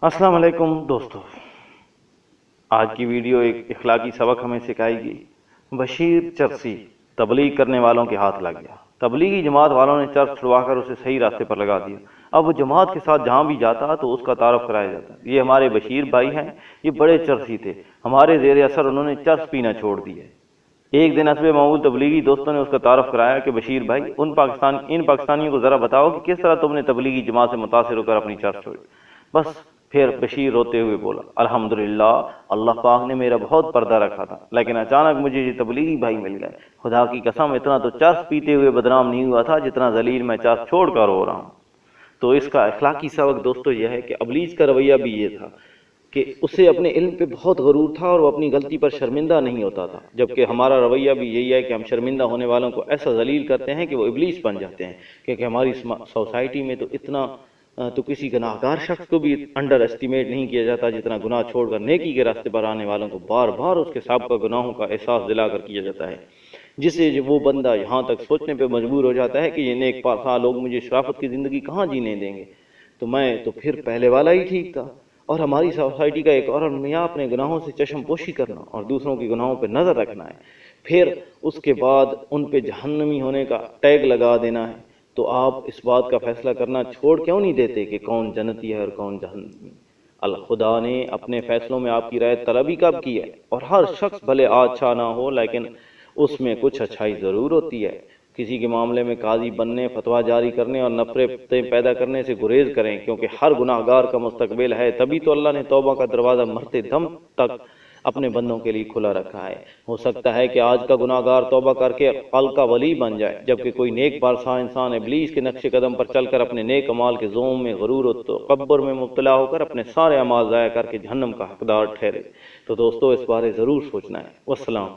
अस्सलाम वालेकुम दोस्तों, आज की वीडियो एक इखलाकी सबक हमें सिखाई गई। बशीर चरसी तबलीग करने वालों के हाथ लग गया। तबलीगी जमात वालों ने चर्च छुड़वाकर उसे सही रास्ते पर लगा दिया। अब वो जमात के साथ जहाँ भी जाता तो उसका तारफ कराया जाता। ये हमारे बशीर भाई हैं, ये बड़े चर्सी थे, हमारे जेर असर उन्होंने चर्च पीना छोड़ दिया। एक दिन हस्बे मामूल तबलीगी दोस्तों ने उसका तारफ कराया कि बशीर भाई इन पाकिस्तानियों को ज़रा बताओ कि किस तरह तुमने तबलीगी जमात से मुतासिर होकर अपनी चर्च छोड़ी। बस फिर बशीर रोते हुए बोला, अल्हम्दुलिल्लाह अल्लाह पाक ने मेरा बहुत पर्दा रखा था, लेकिन अचानक मुझे ये तबलीगी भाई मिल गए। खुदा की कसम, इतना तो चर्च पीते हुए बदनाम नहीं हुआ था जितना जलील मैं चर्च छोड़ कर हो रहा हूँ। तो इसका अखलाकी सबक दोस्तों यह है कि इब्लीस का रवैया भी ये था कि उसे अपने इल्म पे बहुत गरूर था और वो अपनी गलती पर शर्मिंदा नहीं होता था, जबकि हमारा रवैया भी यही है कि हम शर्मिंदा होने वालों को ऐसा जलील करते हैं कि वो इब्लीस बन जाते हैं। क्योंकि हमारी सोसाइटी में तो इतना तो किसी गुनाहगार शख्स को भी अंडर एस्टिमेट नहीं किया जाता जितना गुनाह छोड़कर नेकी के रास्ते पर आने वालों को बार बार उसके साबिक़ा गुनाहों का एहसास दिलाकर किया जाता है, जिससे वो बंदा यहाँ तक सोचने पे मजबूर हो जाता है कि ये नेक पासा लोग मुझे शराफत की ज़िंदगी कहाँ जीने देंगे, तो मैं तो फिर पहले वाला ही ठीक था। और हमारी सोसाइटी का एक और अलमिया अपने गुनाहों से चश्म पोशी करना और दूसरों के गुनाहों पर नज़र रखना है, फिर उसके बाद उन पे जहन्नमी होने का टैग लगा देना है। तो आप इस बात का फैसला करना छोड़ क्यों नहीं देते कि कौन जन्नती है और कौन जहन्नमी। अल्लाह खुदा ने अपने फैसलों में आपकी राय तलबी कब की है, और हर शख्स भले अच्छा ना हो लेकिन उसमें कुछ अच्छाई ज़रूर होती है। किसी के मामले में काजी बनने, फतवा जारी करने और नफरतें पैदा करने से गुरेज करें, क्योंकि हर गुनाहगार का मुस्तकबिल है। तभी तो अल्लाह ने तौबा का दरवाज़ा मरते दम तक अपने बंदों के लिए खुला रखा है। हो सकता है कि आज का गुनाहगार तौबा करके कल का वली बन जाए, जबकि कोई नेक बारसा इंसान इब्लीस के नक्शे कदम पर चलकर अपने नेक अमाल के ज़ोम में गरूर और तकब्बुर में मुब्तला होकर अपने सारे अमाल ज़ाया करके जहन्नम का हकदार ठहरे। तो दोस्तों, इस बारे ज़रूर सोचना है। वस्सलाम।